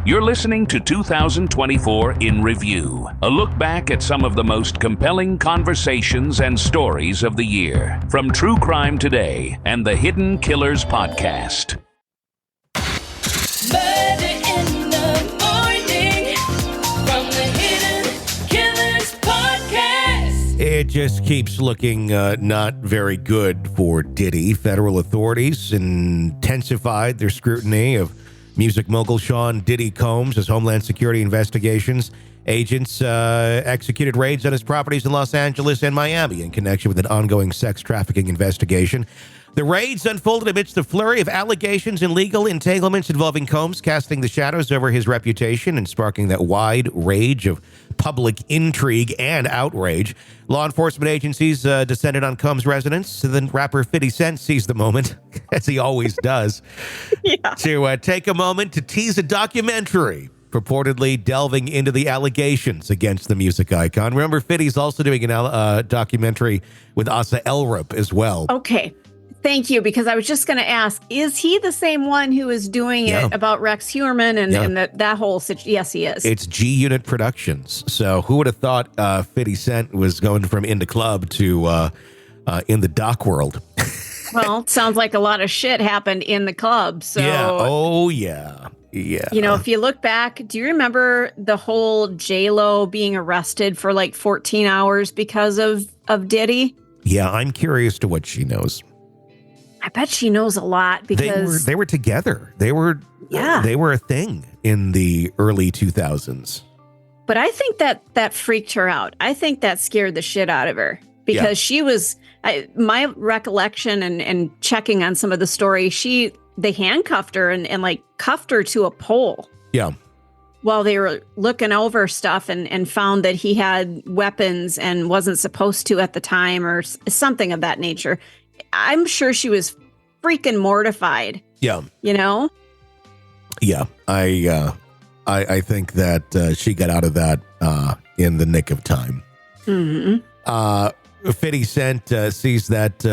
You're listening to 2024 in Review, a look back at some of the most compelling conversations and stories of the year, from True Crime Today and the Hidden Killers podcast. Murder in the morning from the Hidden Killers podcast. It just keeps looking not very good for Diddy. Federal authorities intensified their scrutiny of music mogul Sean Diddy Combs as Homeland Security investigations agents executed raids on his properties in Los Angeles and Miami in connection with an ongoing sex trafficking investigation. The raids unfolded amidst the flurry of allegations and legal entanglements involving Combs, casting the shadows over his reputation and sparking that wide rage of public intrigue and outrage. Law enforcement agencies descended on Combs' residence, and then rapper 50 Cent seized the moment, as he always does, to take a moment to tease a documentary purportedly delving into the allegations against the music icon. Remember, 50's also doing a documentary with Asa Elrup as well. Okay. Thank you, because I was just going to ask, is he the same one who is doing it about Rex Heuermann and that whole situation? Yes, he is. It's G Unit Productions. So who would have thought 50 Cent was going from in the club to in the doc world? Well, sounds like a lot of shit happened in the club. So yeah. Oh, yeah. Yeah. You know, if you look back, do you remember the whole J-Lo being arrested for like 14 hours because of Diddy? Yeah, I'm curious to what she knows. I bet she knows a lot because they were together. They were a thing in the early 2000s. But I think that freaked her out. I think that scared the shit out of her because she was my recollection and checking on some of the story. They handcuffed her and like cuffed her to a pole. Yeah. While they were looking over stuff and found that he had weapons and wasn't supposed to at the time or something of that nature. I'm sure she was freaking mortified. Yeah. You know? Yeah. I think that she got out of that in the nick of time. Mm-hmm. 50 Cent sees that,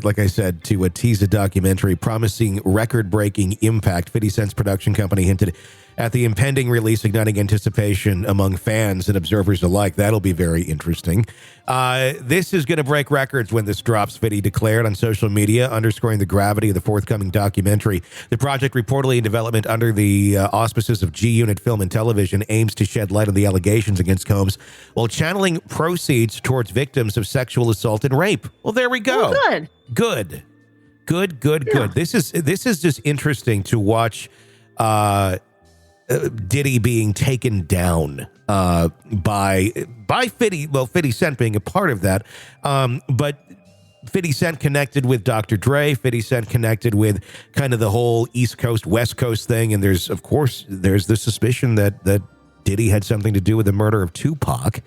like I said, to tease a documentary promising record-breaking impact. 50 Cent's production company hinted at the impending release, igniting anticipation among fans and observers alike. That'll be very interesting. This is going to break records when this drops, 50 declared on social media, underscoring the gravity of the forthcoming documentary. The project, reportedly in development under the auspices of G Unit Film and Television, aims to shed light on the allegations against Combs while channeling proceeds towards victims of sexual assault and rape. Well, there we go. Oh, good. This is just interesting to watch Diddy being taken down by 50, well, 50 Cent being a part of that. But 50 Cent connected with Dr. Dre, 50 Cent connected with kind of the whole East Coast, West Coast thing. And there's the suspicion that Diddy had something to do with the murder of Tupac.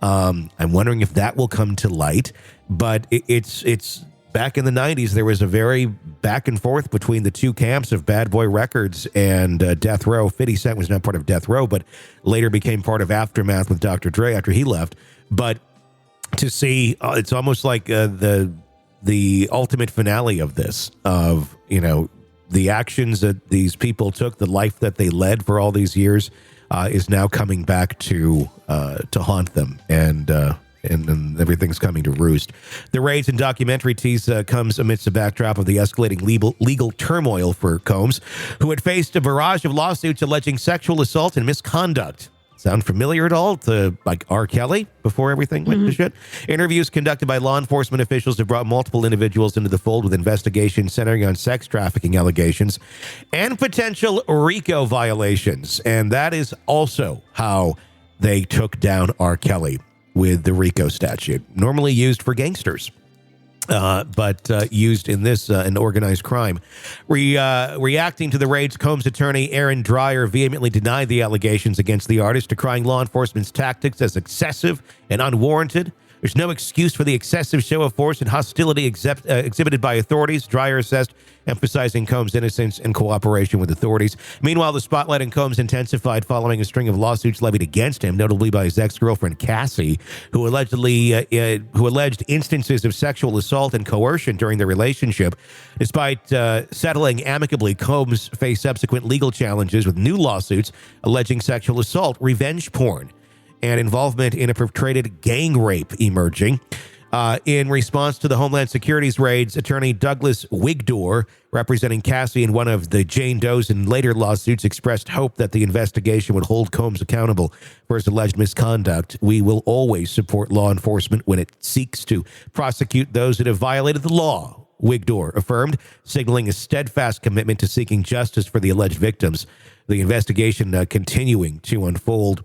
I'm wondering if that will come to light, but it's back in the 90s, there was a very back and forth between the two camps of Bad Boy Records and Death Row. 50 Cent was not part of Death Row, but later became part of Aftermath with Dr. Dre after he left. But to see, it's almost like the ultimate finale of this, of, you know, the actions that these people took, the life that they led for all these years, is now coming back to haunt them. And everything's coming to roost. The raids and documentary tease comes amidst the backdrop of the escalating legal turmoil for Combs, who had faced a barrage of lawsuits alleging sexual assault and misconduct. Sound familiar at all to like R. Kelly before everything went to shit? Interviews conducted by law enforcement officials have brought multiple individuals into the fold with investigations centering on sex trafficking allegations and potential RICO violations. And that is also how they took down R. Kelly, with the RICO statute, normally used for gangsters, but used in this in organized crime. Reacting to the raids, Combs' attorney Aaron Dreyer vehemently denied the allegations against the artist, decrying law enforcement's tactics as excessive and unwarranted. There's no excuse for the excessive show of force and hostility exhibited by authorities, Dreyer assessed, emphasizing Combs' innocence and cooperation with authorities. Meanwhile, the spotlight on Combs intensified following a string of lawsuits levied against him, notably by his ex-girlfriend Cassie, who alleged instances of sexual assault and coercion during their relationship. Despite settling amicably, Combs faced subsequent legal challenges with new lawsuits alleging sexual assault, revenge porn, and involvement in a perpetrated gang rape emerging. In response to the Homeland Security's raids, attorney Douglas Wigdor, representing Cassie in one of the Jane Doe's and later lawsuits, expressed hope that the investigation would hold Combs accountable for his alleged misconduct. We will always support law enforcement when it seeks to prosecute those that have violated the law, Wigdor affirmed, signaling a steadfast commitment to seeking justice for the alleged victims. The investigation continuing to unfold.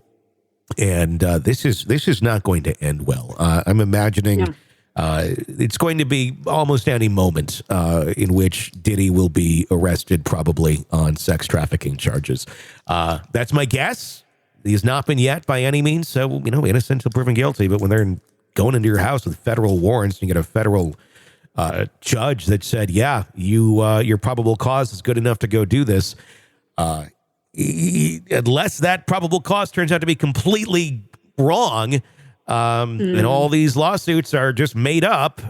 And this is not going to end well. I'm imagining it's going to be almost any moment in which Diddy will be arrested, probably on sex trafficking charges. That's my guess. He has not been yet by any means. So, innocent until proven guilty. But when they're going into your house with federal warrants and you get a federal judge that said, yeah, your probable cause is good enough to go do this, unless that probable cause turns out to be completely wrong, and all these lawsuits are just made up,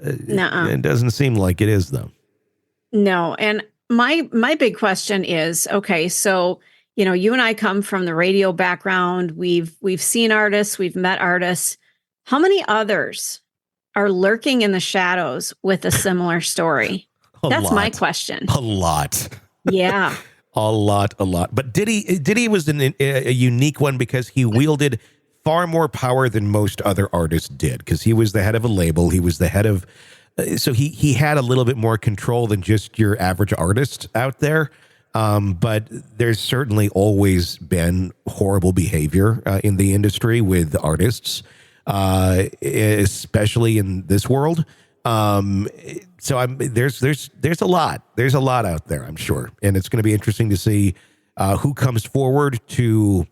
it doesn't seem like it is, though. No, and my big question is, okay, so you and I come from the radio background. We've seen artists, we've met artists. How many others are lurking in the shadows with a similar story? That's my question. A lot. Yeah. A lot. But Diddy was a unique one because he wielded far more power than most other artists did, because he was the head of a label. He was the head of, so he had a little bit more control than just your average artist out there. But there's certainly always been horrible behavior in the industry with artists, especially in this world. So there's a lot. There's a lot out there, I'm sure. And it's going to be interesting to see who comes forward to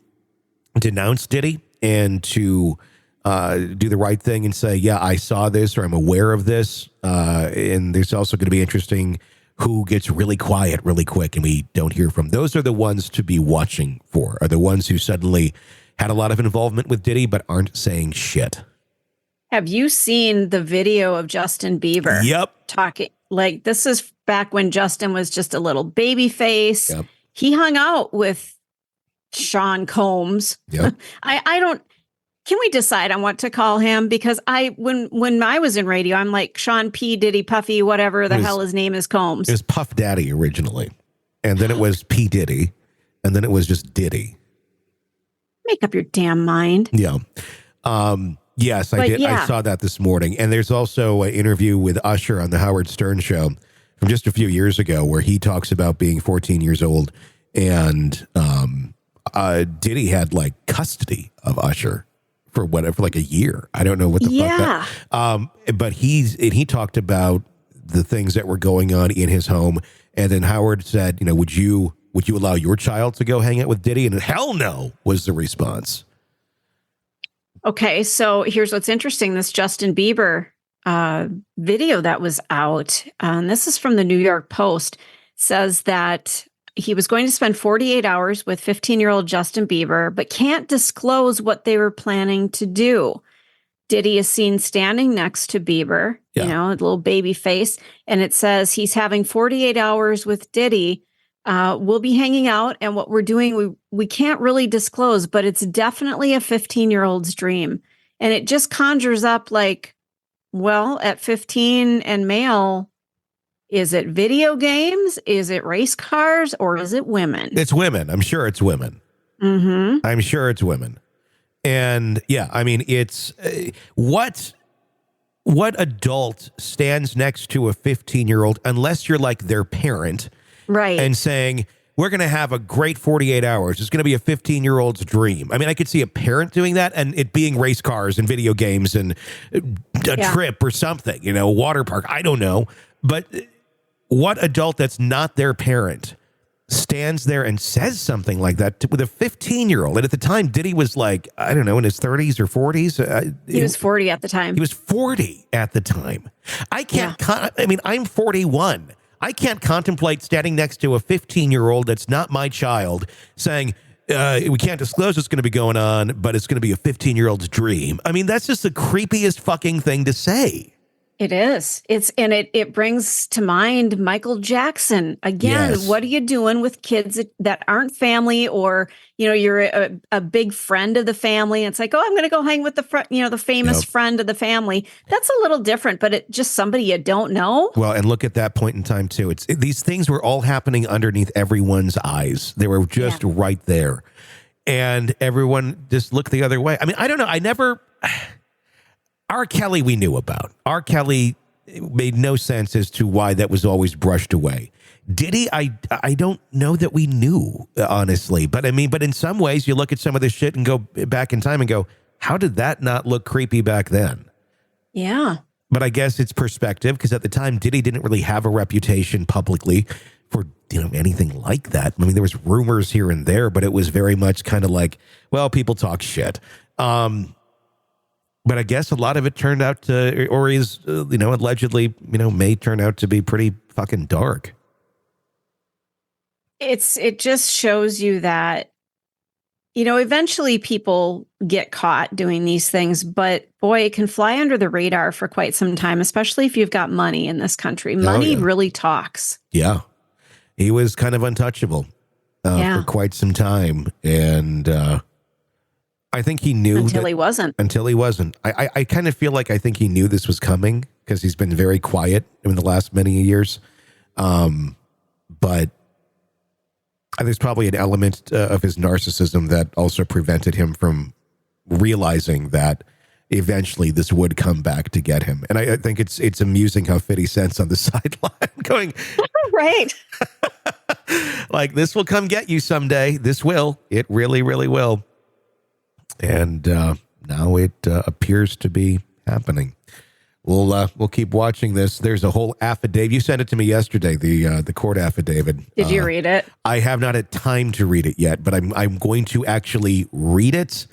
denounce Diddy and to do the right thing and say, yeah, I saw this, or I'm aware of this. And there's also going to be interesting who gets really quiet really quick and we don't hear from. Those are the ones to be watching for, are the ones who suddenly had a lot of involvement with Diddy but aren't saying shit. Have you seen the video of Justin Bieber? Yep. Talking, like, this is back when Justin was just a little baby face. Yep. He hung out with Sean Combs. Yep. Can we decide on what to call him? Because when I was in radio, I'm like Sean P. Diddy Puffy, whatever the hell his name is, Combs. It was Puff Daddy originally. And then it was P. Diddy. And then it was just Diddy. Make up your damn mind. Yeah. Yes, I did. Yeah. I saw that this morning. And there's also an interview with Usher on the Howard Stern show from just a few years ago where he talks about being 14 years old. And Diddy had like custody of Usher for like a year. I don't know what the fuck that. But he talked about the things that were going on in his home. And then Howard said, would you allow your child to go hang out with Diddy? And hell no was the response. Okay, so here's what's interesting. This Justin Bieber video that was out, and this is from the New York Post, says that he was going to spend 48 hours with 15-year-old Justin Bieber, but can't disclose what they were planning to do. Diddy is seen standing next to Bieber, a little baby face, and it says he's having 48 hours with Diddy. We'll be hanging out, and what we're doing, we can't really disclose, but it's definitely a 15-year-old's dream. And it just conjures up like, well, at 15 and male, is it video games? Is it race cars? Or is it women? It's women. I'm sure it's women. Mm-hmm. I'm sure it's women. And yeah, I mean, it's what adult stands next to a 15-year-old, unless you're like their parent, right? And saying, we're going to have a great 48 hours. It's going to be a 15-year-old's dream. I mean, I could see a parent doing that and it being race cars and video games and a trip or something, water park. I don't know. But what adult that's not their parent stands there and says something like that with a 15-year-old. And at the time, Diddy was like, I don't know, in his 30s or 40s. He was 40 at the time. He was 40 at the time. I can't, I'm 41. I can't contemplate standing next to a 15-year-old that's not my child saying, we can't disclose what's going to be going on, but it's going to be a 15-year-old's dream. I mean, that's just the creepiest fucking thing to say. It is. It brings to mind Michael Jackson. Again, Yes. What are you doing with kids that aren't family, or, you're a big friend of the family? And it's like, oh, I'm going to go hang with the famous friend of the family. That's a little different, but it just somebody you don't know. Well, and look at that point in time too. These things were all happening underneath everyone's eyes. They were just right there. And everyone just looked the other way. I mean, I don't know. R. Kelly we knew about. R. Kelly made no sense as to why that was always brushed away. Diddy, I don't know that we knew, honestly. But in some ways, you look at some of this shit and go back in time and go, how did that not look creepy back then? Yeah. But I guess it's perspective, because at the time, Diddy didn't really have a reputation publicly for anything like that. I mean, there was rumors here and there, but it was very much kind of like, well, people talk shit. But I guess a lot of it turned out to, or is, allegedly, may turn out to be pretty fucking dark. It just shows you that, eventually people get caught doing these things, but boy, it can fly under the radar for quite some time, especially if you've got money in this country. Money really talks. Yeah. He was kind of untouchable for quite some time. And, I think he knew until he wasn't. I kind of feel like I think he knew this was coming, because he's been very quiet in the last many years. But there's probably an element of his narcissism that also prevented him from realizing that eventually this would come back to get him. And I think it's amusing how 50 Cent's on the sideline going, right. Like, this will come get you someday. This will. It really, really will. And now it appears to be happening. We'll keep watching this. There's a whole affidavit. You sent it to me yesterday, the court affidavit. Did you read it? I have not had time to read it yet, but I'm going to actually read it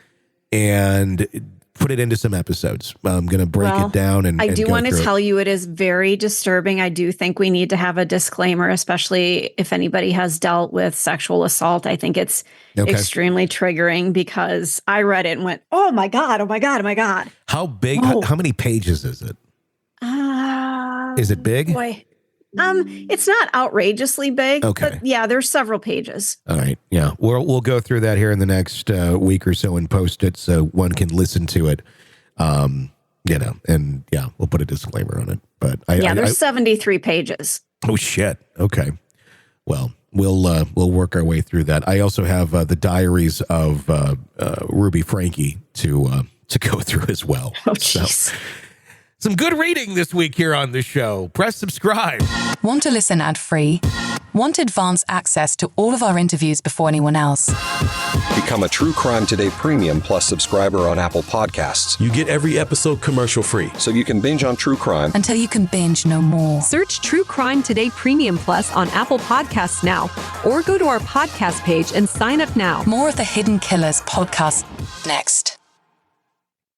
and put it into some episodes. I'm going to break it down. And I do want to through tell you, it is very disturbing. I do think we need to have a disclaimer, especially if anybody has dealt with sexual assault. I think it's extremely triggering, because I read it and went, oh my God, oh my God, oh my God. How big, how many pages is it? Is it big? Boy. It's not outrageously big, but yeah, there's several pages. All right. Yeah. We'll go through that here in the next week or so and post it so one can listen to it. And we'll put a disclaimer on it. But there's 73 pages. Oh shit. Okay. Well, we'll work our way through that. I also have the diaries of Ruby Franke to go through as well. Oh jeez. Some good reading this week here on the show. Press subscribe. Want to listen ad-free? Want advance access to all of our interviews before anyone else? Become a True Crime Today Premium Plus subscriber on Apple Podcasts. You get every episode commercial-free. So you can binge on true crime until you can binge no more. Search True Crime Today Premium Plus on Apple Podcasts now, or go to our podcast page and sign up now. More of the Hidden Killers podcast next.